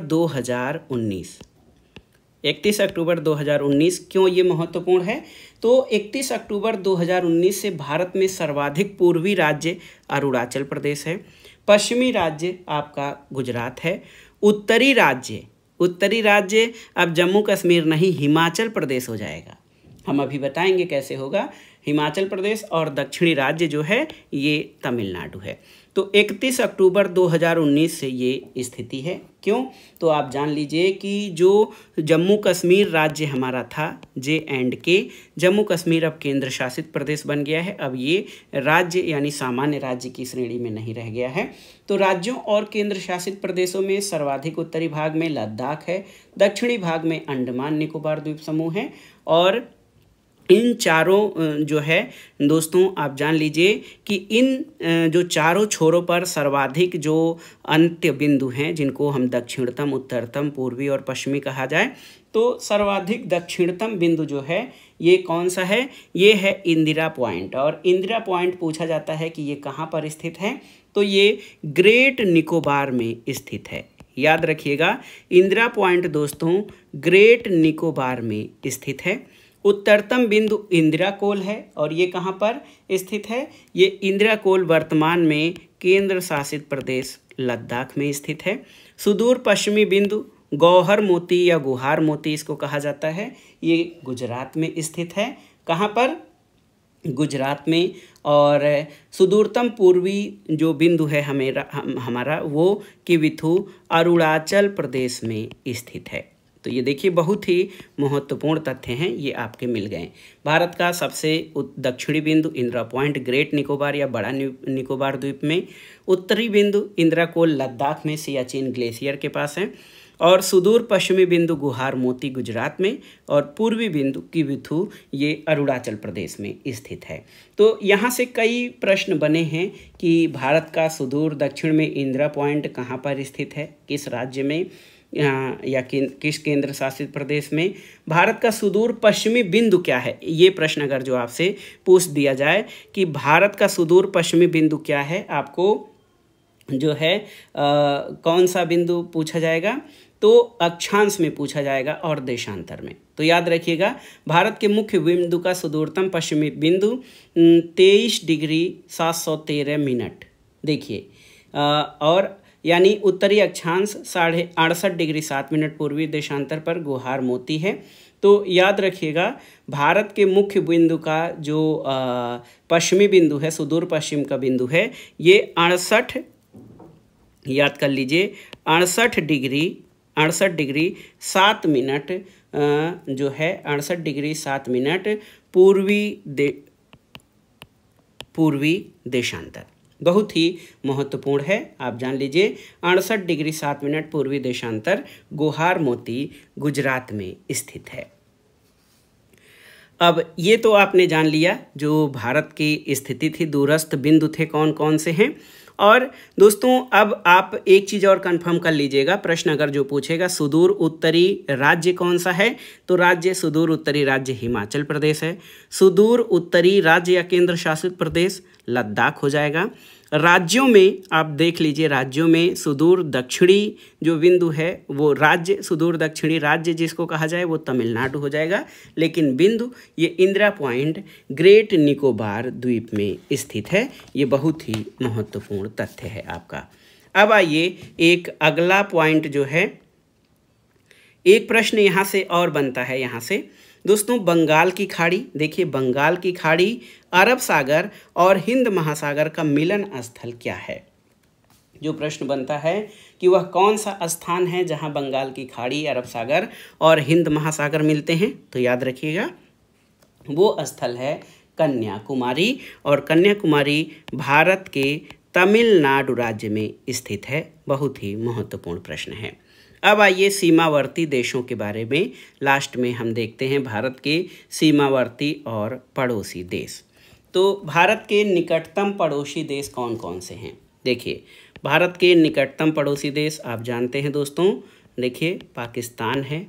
2019 क्यों ये महत्वपूर्ण है? तो 31 अक्टूबर 2019 से भारत में सर्वाधिक पूर्वी राज्य अरुणाचल प्रदेश है, पश्चिमी राज्य आपका गुजरात है, उत्तरी राज्य उत्तरी राज्य अब जम्मू कश्मीर नहीं हिमाचल प्रदेश हो जाएगा। हम अभी बताएंगे कैसे होगा। हिमाचल प्रदेश और दक्षिणी राज्य जो है ये तमिलनाडु है। तो 31 अक्टूबर 2019 से ये स्थिति है। क्यों? तो आप जान लीजिए कि जो जम्मू कश्मीर राज्य हमारा था JNK, जम्मू कश्मीर अब केंद्र शासित प्रदेश बन गया है। अब ये राज्य यानी सामान्य राज्य की श्रेणी में नहीं रह गया है। तो राज्यों और केंद्र शासित प्रदेशों में सर्वाधिक उत्तरी भाग में लद्दाख है, दक्षिणी भाग में अंडमान निकोबार द्वीप समूह है। और इन चारों जो है दोस्तों आप जान लीजिए कि इन जो चारों छोरों पर सर्वाधिक जो अंत्य बिंदु हैं, जिनको हम दक्षिणतम, उत्तरतम, पूर्वी और पश्चिमी कहा जाए, तो सर्वाधिक दक्षिणतम बिंदु जो है ये कौन सा है? ये है इंदिरा पॉइंट। और इंदिरा पॉइंट पूछा जाता है कि ये कहाँ पर स्थित है? तो ये ग्रेट निकोबार में स्थित है। याद रखिएगा, इंदिरा पॉइंट दोस्तों ग्रेट निकोबार में स्थित है। उत्तरतम बिंदु इंदिरा कोल है और ये कहाँ पर स्थित है? ये इंदिरा कोल वर्तमान में केंद्र शासित प्रदेश लद्दाख में स्थित है। सुदूर पश्चिमी बिंदु गौहर मोती या गुहार मोती इसको कहा जाता है, ये गुजरात में स्थित है। कहाँ पर? गुजरात में। और सुदूरतम पूर्वी जो बिंदु है हमारा वो किविथु अरुणाचल प्रदेश में स्थित है। तो ये देखिए बहुत ही महत्वपूर्ण तथ्य हैं, ये आपके मिल गए। भारत का सबसे दक्षिणी बिंदु इंदिरा पॉइंट ग्रेट निकोबार या बड़ा निकोबार द्वीप में, उत्तरी बिंदु इंदिरा कोल लद्दाख में सियाचिन ग्लेशियर के पास है, और सुदूर पश्चिमी बिंदु गुहार मोती गुजरात में, और पूर्वी बिंदु किविथु ये अरुणाचल प्रदेश में स्थित है। तो यहाँ से कई प्रश्न बने हैं कि भारत का सुदूर दक्षिण में इंदिरा पॉइंट कहाँ पर स्थित है, किस राज्य में या किस केंद्र शासित प्रदेश में। भारत का सुदूर पश्चिमी बिंदु क्या है? ये प्रश्न अगर जो आपसे पूछ दिया जाए कि भारत का सुदूर पश्चिमी बिंदु क्या है, आपको जो है कौन सा बिंदु पूछा जाएगा? तो अक्षांश में पूछा जाएगा और देशांतर में। तो याद रखिएगा, भारत के मुख्य बिंदु का सुदूरतम पश्चिमी बिंदु 23 डिग्री 713 मिनट देखिए, और यानी उत्तरी अक्षांश 68 डिग्री 7 मिनट पूर्वी देशांतर पर गुहार मोती है। तो याद रखिएगा, भारत के मुख्य बिंदु का जो पश्चिमी बिंदु है, सुदूर पश्चिम का बिंदु है, ये 68, याद कर लीजिए, 68 डिग्री 7 मिनट जो है 68 डिग्री 7 मिनट पूर्वी देशांतर बहुत ही महत्वपूर्ण है। आप जान लीजिए 68 डिग्री 7 मिनट पूर्वी देशांतर गुहार मोती गुजरात में स्थित है। अब ये तो आपने जान लिया जो भारत की स्थिति थी, दूरस्थ बिंदु थे कौन कौन से हैं। और दोस्तों अब आप एक चीज़ और कंफर्म कर लीजिएगा, प्रश्न अगर जो पूछेगा सुदूर उत्तरी राज्य कौन सा है, तो राज्य सुदूर उत्तरी राज्य हिमाचल प्रदेश है। सुदूर उत्तरी राज्य या केंद्र शासित प्रदेश लद्दाख हो जाएगा। राज्यों में आप देख लीजिए, राज्यों में सुदूर दक्षिणी जो बिंदु है वो राज्य, सुदूर दक्षिणी राज्य जिसको कहा जाए वो तमिलनाडु हो जाएगा। लेकिन बिंदु ये इंदिरा पॉइंट ग्रेट निकोबार द्वीप में स्थित है। ये बहुत ही महत्वपूर्ण तथ्य है आपका। अब आइए एक अगला पॉइंट जो है, एक प्रश्न यहाँ से और बनता है। यहाँ से दोस्तों बंगाल की खाड़ी देखिए, बंगाल की खाड़ी अरब सागर और हिंद महासागर का मिलन स्थल क्या है? जो प्रश्न बनता है कि वह कौन सा स्थान है जहां बंगाल की खाड़ी, अरब सागर और हिंद महासागर मिलते हैं, तो याद रखिएगा वो स्थल है कन्याकुमारी। और कन्याकुमारी भारत के तमिलनाडु राज्य में स्थित है। बहुत ही महत्वपूर्ण प्रश्न है। अब आइए सीमावर्ती देशों के बारे में लास्ट में हम देखते हैं, भारत के सीमावर्ती और पड़ोसी देश। तो भारत के निकटतम पड़ोसी देश कौन कौन से हैं? देखिए भारत के निकटतम पड़ोसी देश आप जानते हैं दोस्तों, देखिए पाकिस्तान है।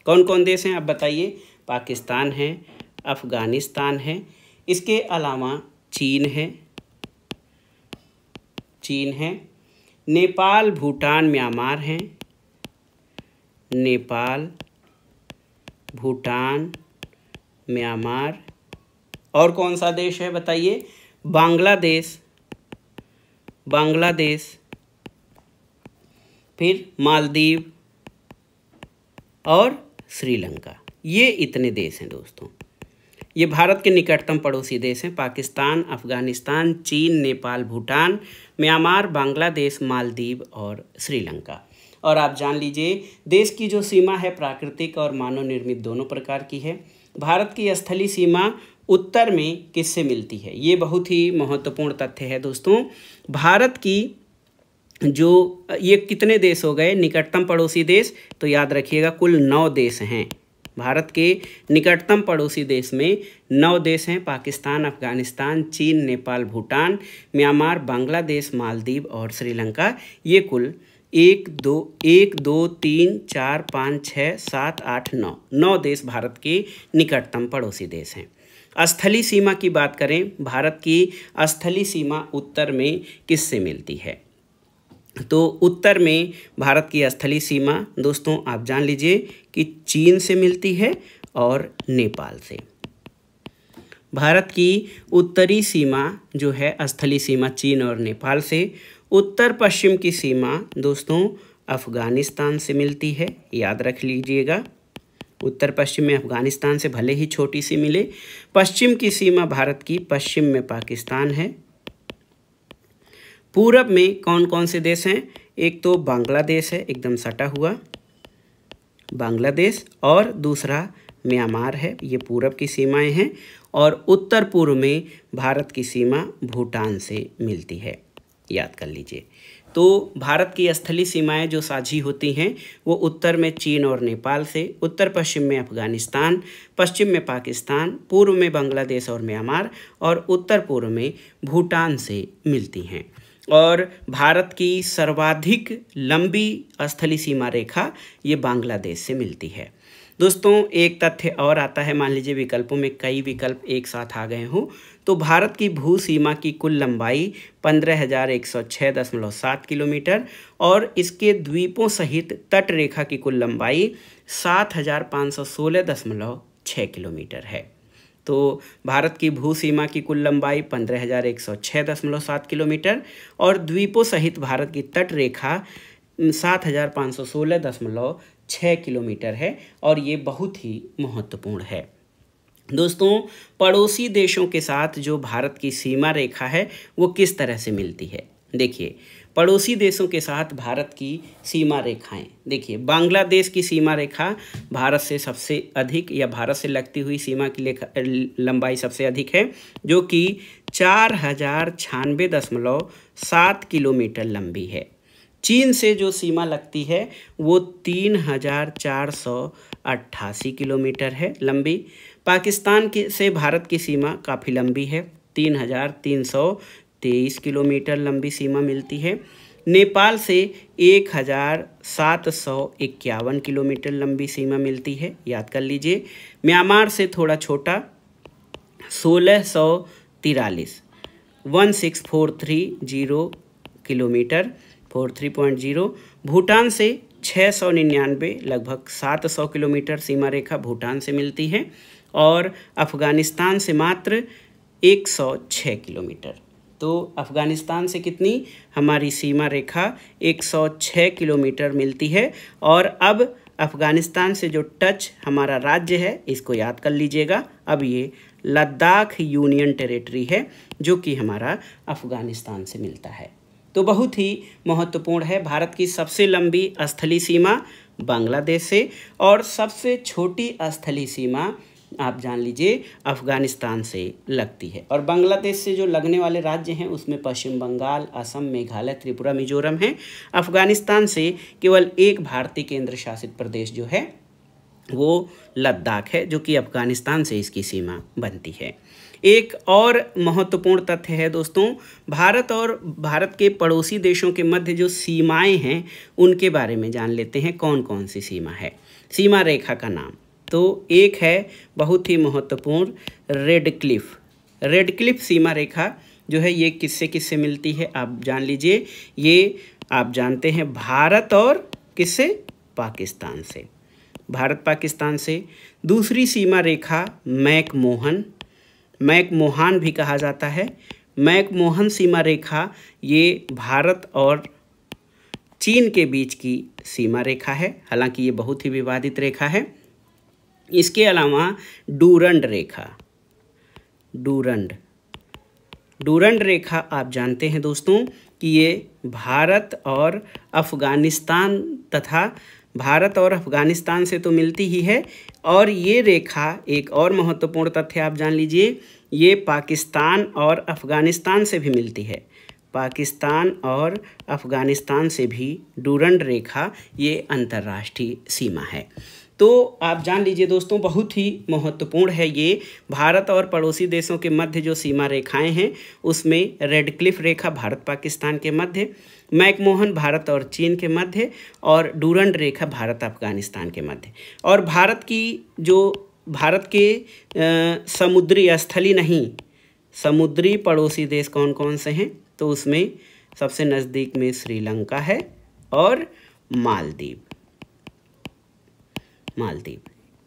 कौन कौन देश हैं आप बताइए? पाकिस्तान है, अफ़गानिस्तान है, इसके अलावा चीन है, नेपाल, भूटान, म्यांमार हैं, नेपाल, भूटान, म्यांमार, और कौन सा देश है बताइए? बांग्लादेश, फिर मालदीव, और श्रीलंका। ये इतने देश हैं दोस्तों। ये भारत के निकटतम पड़ोसी देश हैं। पाकिस्तान, अफगानिस्तान, चीन, नेपाल, भूटान, म्यांमार, बांग्लादेश, मालदीव और श्रीलंका। और आप जान लीजिए, देश की जो सीमा है प्राकृतिक और मानव निर्मित दोनों प्रकार की है। भारत की स्थलीय सीमा उत्तर में किससे मिलती है? ये बहुत ही महत्वपूर्ण तथ्य है दोस्तों। भारत की जो ये कितने देश हो गए निकटतम पड़ोसी देश? तो याद रखिएगा, कुल 9 देश हैं। भारत के निकटतम पड़ोसी देश में 9 देश हैं। पाकिस्तान, अफगानिस्तान, चीन, नेपाल, भूटान, म्यांमार, बांग्लादेश, मालदीव और श्रीलंका। ये कुल 1 2 3 4 5 6 7 8 9 देश भारत के निकटतम पड़ोसी देश हैं। स्थलीय सीमा की बात करें, भारत की स्थलीय सीमा उत्तर में किससे मिलती है? तो उत्तर में भारत की स्थलीय सीमा दोस्तों आप जान लीजिए कि चीन से मिलती है और नेपाल से। भारत की उत्तरी सीमा जो है स्थलीय सीमा चीन और नेपाल से। उत्तर पश्चिम की सीमा दोस्तों अफगानिस्तान से मिलती है, याद रख लीजिएगा। उत्तर पश्चिम में अफगानिस्तान से भले ही छोटी सी मिले। पश्चिम की सीमा भारत की पश्चिम में पाकिस्तान है। पूरब में कौन कौन से देश हैं? एक तो बांग्लादेश है, एकदम सटा हुआ बांग्लादेश, और दूसरा म्यांमार है। ये पूरब की सीमाएं हैं। और उत्तर पूर्व में भारत की सीमा भूटान से मिलती है, याद कर लीजिए। तो भारत की स्थलीय सीमाएं जो साझी होती हैं वो उत्तर में चीन और नेपाल से, उत्तर पश्चिम में अफगानिस्तान, पश्चिम में पाकिस्तान, पूर्व में बांग्लादेश और म्यांमार, और उत्तर पूर्व में भूटान से मिलती हैं। और भारत की सर्वाधिक लंबी स्थलीय सीमा रेखा ये बांग्लादेश से मिलती है। दोस्तों एक तथ्य और आता है, मान लीजिए विकल्पों में कई विकल्प एक साथ आ गए हों, तो भारत की भू सीमा की कुल लंबाई 15,106.7 किलोमीटर और इसके द्वीपों सहित तट रेखा की कुल लंबाई 7,516.6 किलोमीटर है। तो भारत की भू सीमा की कुल लंबाई 15,106.7 किलोमीटर और द्वीपों सहित भारत की तट रेखा 7,516.6 किलोमीटर है। और ये बहुत ही महत्वपूर्ण है दोस्तों। पड़ोसी देशों के साथ जो भारत की सीमा रेखा है वो किस तरह से मिलती है? देखिए, पड़ोसी देशों के साथ भारत की सीमा रेखाएं, देखिए बांग्लादेश की सीमा रेखा भारत से सबसे अधिक, या भारत से लगती हुई सीमा की लंबाई सबसे अधिक है, जो कि 4,096.7 किलोमीटर लंबी है। चीन से जो सीमा लगती है वो 3,488 किलोमीटर है लंबी। पाकिस्तान से भारत की सीमा काफ़ी लंबी है, 3,323 किलोमीटर लंबी सीमा मिलती है। नेपाल से 1,751 किलोमीटर लंबी सीमा मिलती है, याद कर लीजिए। म्यांमार से थोड़ा छोटा 1,643 16,430 किलोमीटर 43.0। भूटान से 699 लगभग 700 किलोमीटर सीमा रेखा भूटान से मिलती है। और अफ़गानिस्तान से मात्र 106 किलोमीटर। तो अफ़गानिस्तान से कितनी हमारी सीमा रेखा 106 किलोमीटर मिलती है। और अब अफ़गानिस्तान से जो टच हमारा राज्य है इसको याद कर लीजिएगा। अब ये लद्दाख यूनियन टेरिटरी है जो कि हमारा अफ़गानिस्तान से मिलता है। तो बहुत ही महत्वपूर्ण है। भारत की सबसे लंबी स्थलीय सीमा बांग्लादेश से और सबसे छोटी स्थलीय सीमा आप जान लीजिए अफ़गानिस्तान से लगती है। और बांग्लादेश से जो लगने वाले राज्य हैं उसमें पश्चिम बंगाल, असम, मेघालय, त्रिपुरा, मिजोरम हैं। अफ़गानिस्तान से केवल एक भारतीय केंद्र शासित प्रदेश जो है वो लद्दाख है, जो कि अफ़गानिस्तान से इसकी सीमा बनती है। एक और महत्वपूर्ण तथ्य है दोस्तों, भारत और भारत के पड़ोसी देशों के मध्य जो सीमाएं हैं उनके बारे में जान लेते हैं। कौन कौन सी सीमा है, सीमा रेखा का नाम। तो एक है बहुत ही महत्वपूर्ण रेड क्लिफ सीमा रेखा जो है, ये किससे किससे मिलती है आप जान लीजिए। ये आप जानते हैं भारत और किससे, पाकिस्तान से, भारत पाकिस्तान से। दूसरी सीमा रेखा मैकमोहन भी कहा जाता है। मैकमोहन सीमा रेखा ये भारत और चीन के बीच की सीमा रेखा है, हालांकि ये बहुत ही विवादित रेखा है। इसके अलावा डूरंड रेखा, डूरंड रेखा आप जानते हैं दोस्तों कि ये भारत और अफ़गानिस्तान से तो मिलती ही है, और ये रेखा एक और महत्वपूर्ण तथ्य आप जान लीजिए, ये पाकिस्तान और अफ़गानिस्तान से भी मिलती है। पाकिस्तान और अफ़गानिस्तान से भी डूरंड रेखा ये अंतर्राष्ट्रीय सीमा है। तो आप जान लीजिए दोस्तों, बहुत ही महत्वपूर्ण है ये। भारत और पड़ोसी देशों के मध्य जो सीमा रेखाएं हैं उसमें रेड क्लिफ रेखा भारत पाकिस्तान के मध्य, मैकमोहन भारत और चीन के मध्य, और डूरंड रेखा भारत अफगानिस्तान के मध्य। और भारत के समुद्री, स्थलीय नहीं, समुद्री पड़ोसी देश कौन कौन से हैं, तो उसमें सबसे नज़दीक में श्रीलंका है और मालदीव।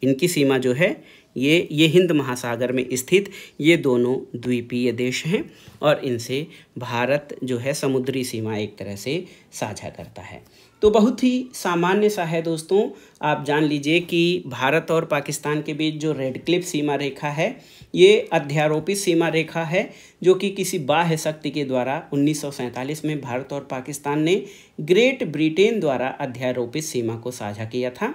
इनकी सीमा जो है ये हिंद महासागर में स्थित ये दोनों द्वीपीय देश हैं, और इनसे भारत जो है समुद्री सीमा एक तरह से साझा करता है। तो बहुत ही सामान्य सा है दोस्तों। आप जान लीजिए कि भारत और पाकिस्तान के बीच जो रेड क्लिफ सीमा रेखा है ये अध्यारोपित सीमा रेखा है, जो कि किसी बाह्य शक्ति के द्वारा 1947 में भारत और पाकिस्तान ने ग्रेट ब्रिटेन द्वारा अध्यारोपित सीमा को साझा किया था,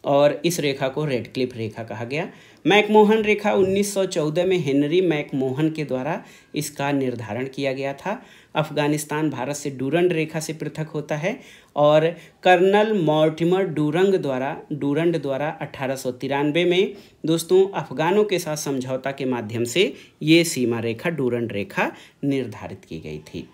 और इस रेखा को रेड क्लिफ रेखा कहा गया। मैकमोहन रेखा 1914 में हेनरी मैकमोहन के द्वारा इसका निर्धारण किया गया था। अफगानिस्तान भारत से डूरंड रेखा से पृथक होता है, और कर्नल मॉर्टिमर डूरंड द्वारा 1893 में दोस्तों अफगानों के साथ समझौता के माध्यम से ये सीमा रेखा डूरंड रेखा निर्धारित की गई थी।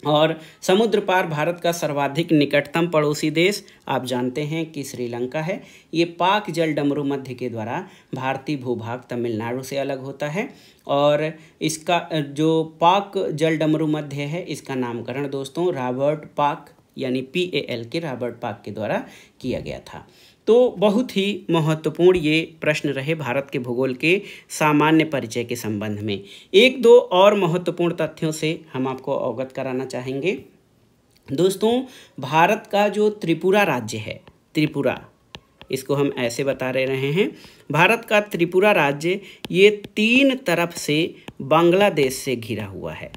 और समुद्र पार भारत का सर्वाधिक निकटतम पड़ोसी देश आप जानते हैं कि श्रीलंका है। ये पाक जल डमरू मध्य के द्वारा भारतीय भूभाग तमिलनाडु से अलग होता है, और इसका जो पाक जल डमरू मध्य है इसका नामकरण दोस्तों रॉबर्ट पाक यानी PAL के रॉबर्ट पाक के द्वारा किया गया था। तो बहुत ही महत्वपूर्ण ये प्रश्न रहे भारत के भूगोल के सामान्य परिचय के संबंध में। एक दो और महत्वपूर्ण तथ्यों से हम आपको अवगत कराना चाहेंगे दोस्तों। भारत का जो त्रिपुरा राज्य है, त्रिपुरा, इसको हम ऐसे बता रहे हैं, भारत का त्रिपुरा राज्य ये 3 तरफ से बांग्लादेश से घिरा हुआ है।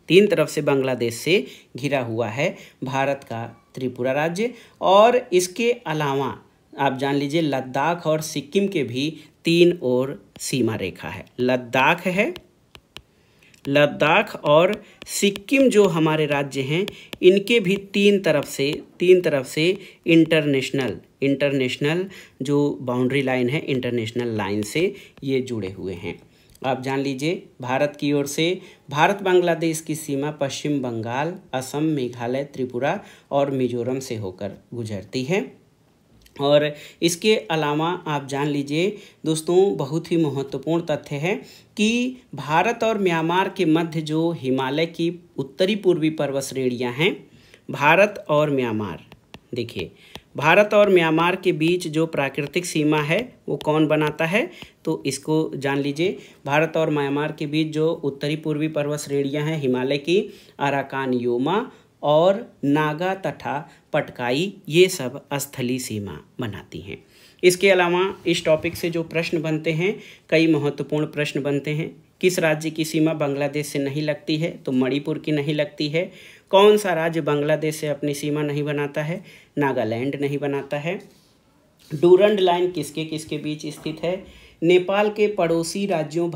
3 तरफ से बांग्लादेश से घिरा हुआ है भारत का त्रिपुरा राज्य। और इसके अलावा आप जान लीजिए लद्दाख और सिक्किम के भी 3 ओर सीमा रेखा है। लद्दाख और सिक्किम जो हमारे राज्य हैं इनके भी 3 तरफ से इंटरनेशनल जो बाउंड्री लाइन है, इंटरनेशनल लाइन से ये जुड़े हुए हैं। आप जान लीजिए भारत की ओर से भारत बांग्लादेश की सीमा पश्चिम बंगाल, असम, मेघालय, त्रिपुरा और मिजोरम से होकर गुजरती है। और इसके अलावा आप जान लीजिए दोस्तों, बहुत ही महत्वपूर्ण तथ्य है कि भारत और म्यांमार के मध्य जो हिमालय की उत्तरी पूर्वी पर्वत श्रेणियाँ हैं, भारत और म्यांमार के बीच जो प्राकृतिक सीमा है वो कौन बनाता है, तो इसको जान लीजिए। भारत और म्यांमार के बीच जो उत्तरी पूर्वी पर्वत श्रेणियाँ हैं हिमालय की, अराकान योमा और नागा तथा पटकाई, ये सब स्थलीय सीमा बनाती हैं। इसके अलावा इस टॉपिक से जो प्रश्न बनते हैं, कई महत्वपूर्ण प्रश्न बनते हैं। किस राज्य की सीमा बांग्लादेश से नहीं लगती है, तो मणिपुर की नहीं लगती है। कौन सा राज्य बांग्लादेश से अपनी सीमा नहीं बनाता है, नागालैंड नहीं बनाता है। डूरंड लाइन किसके किसके बीच स्थित है। नेपाल के पड़ोसी राज्यों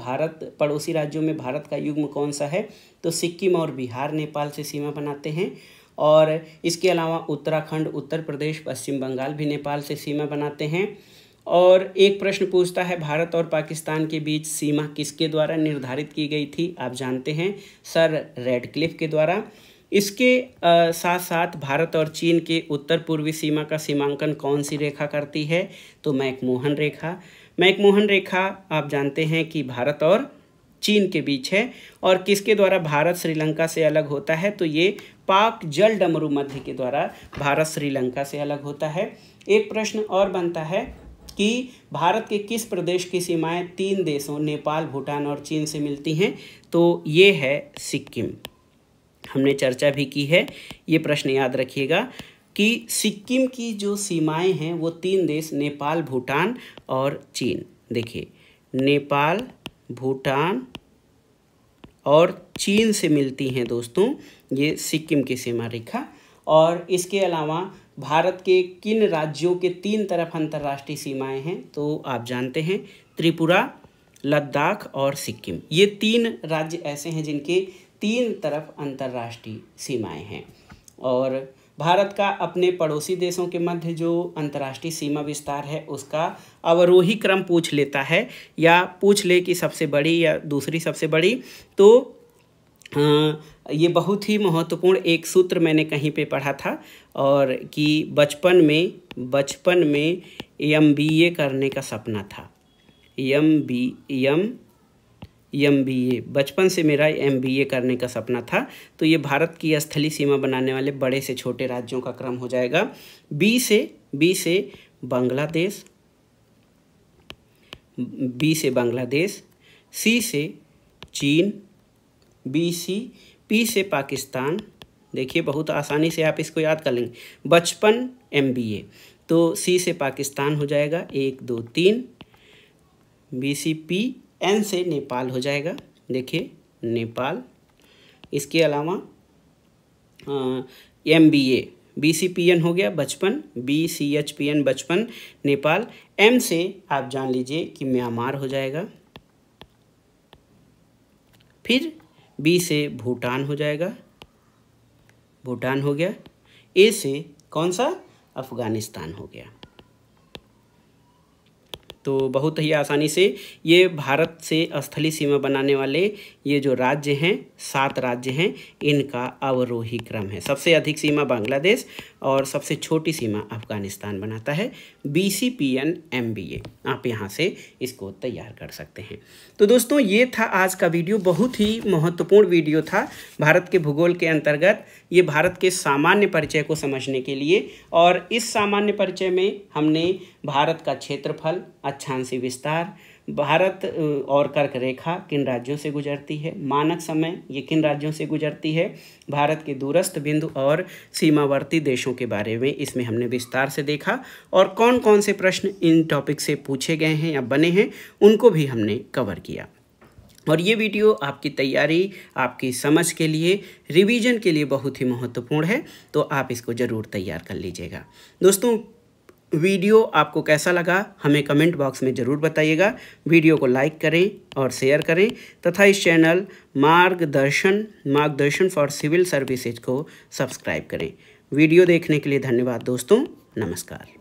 में भारत का युग्म कौन सा है, तो सिक्किम और बिहार नेपाल से सीमा बनाते हैं। और इसके अलावा उत्तराखंड, उत्तर प्रदेश, पश्चिम बंगाल भी नेपाल से सीमा बनाते हैं। और एक प्रश्न पूछता है भारत और पाकिस्तान के बीच सीमा किसके द्वारा निर्धारित की गई थी, आप जानते हैं सर रेड क्लिफ के द्वारा। इसके साथ साथ भारत और चीन के उत्तर पूर्वी सीमा का सीमांकन कौन सी रेखा करती है, तो मैकमोहन रेखा आप जानते हैं कि भारत और चीन के बीच है। और किसके द्वारा भारत श्रीलंका से अलग होता है, तो ये पाक जल डमरू मध्य के द्वारा भारत श्रीलंका से अलग होता है। एक प्रश्न और बनता है कि भारत के किस प्रदेश की सीमाएं 3 देशों नेपाल, भूटान और चीन से मिलती हैं, तो ये है सिक्किम। हमने चर्चा भी की है। ये प्रश्न याद रखिएगा कि सिक्किम की जो सीमाएं हैं वो 3 देश नेपाल, भूटान और चीन, देखिए नेपाल, भूटान और चीन से मिलती हैं दोस्तों ये सिक्किम की सीमा रेखा। और इसके अलावा भारत के किन राज्यों के 3 तरफ अंतर्राष्ट्रीय सीमाएं हैं, तो आप जानते हैं त्रिपुरा, लद्दाख और सिक्किम। ये 3 राज्य ऐसे हैं जिनके 3 तरफ अंतर्राष्ट्रीय सीमाएं हैं। और भारत का अपने पड़ोसी देशों के मध्य जो अंतर्राष्ट्रीय सीमा विस्तार है उसका अवरोही क्रम पूछ लेता है, या पूछ ले कि सबसे बड़ी या दूसरी सबसे बड़ी, तो ये बहुत ही महत्वपूर्ण एक सूत्र मैंने कहीं पे पढ़ा था, और कि बचपन में MBA करने का सपना था। MBA बचपन से मेरा MBA करने का सपना था। तो ये भारत की स्थलीय सीमा बनाने वाले बड़े से छोटे राज्यों का क्रम हो जाएगा। बी से बांग्लादेश, सी से चीन, पी से पाकिस्तान। देखिए बहुत आसानी से आप इसको याद कर लेंगे, बचपन MBA, तो सी से पाकिस्तान हो जाएगा 1 2 3, BCP, N से नेपाल हो जाएगा, देखिए नेपाल। इसके अलावा MBA, BCPN हो गया बचपन, BCHPN बचपन नेपाल, M से आप जान लीजिए कि म्यांमार हो जाएगा, फिर B से भूटान हो जाएगा, भूटान हो गया, A से कौन सा, अफगानिस्तान हो गया। तो बहुत ही आसानी से ये भारत से स्थलीय सीमा बनाने वाले ये जो राज्य हैं, 7 राज्य हैं, इनका अवरोही क्रम है। सबसे अधिक सीमा बांग्लादेश और सबसे छोटी सीमा अफगानिस्तान बनाता है। BCPN MBA, आप यहाँ से इसको तैयार कर सकते हैं। तो दोस्तों ये था आज का वीडियो, बहुत ही महत्वपूर्ण वीडियो था भारत के भूगोल के अंतर्गत। ये भारत के सामान्य परिचय को समझने के लिए, और इस सामान्य परिचय में हमने भारत का क्षेत्रफल, अक्षांशीय विस्तार, भारत और कर्क रेखा किन राज्यों से गुजरती है, मानक समय ये किन राज्यों से गुजरती है, भारत के दूरस्थ बिंदु और सीमावर्ती देशों के बारे में इसमें हमने विस्तार से देखा, और कौन कौन से प्रश्न इन टॉपिक से पूछे गए हैं या बने हैं उनको भी हमने कवर किया। और ये वीडियो आपकी तैयारी, आपकी समझ के लिए, रिवीजन के लिए बहुत ही महत्वपूर्ण है, तो आप इसको ज़रूर तैयार कर लीजिएगा। दोस्तों वीडियो आपको कैसा लगा हमें कमेंट बॉक्स में ज़रूर बताइएगा। वीडियो को लाइक करें और शेयर करें, तथा इस चैनल मार्गदर्शन फॉर सिविल सर्विसेज को सब्सक्राइब करें। वीडियो देखने के लिए धन्यवाद दोस्तों, नमस्कार।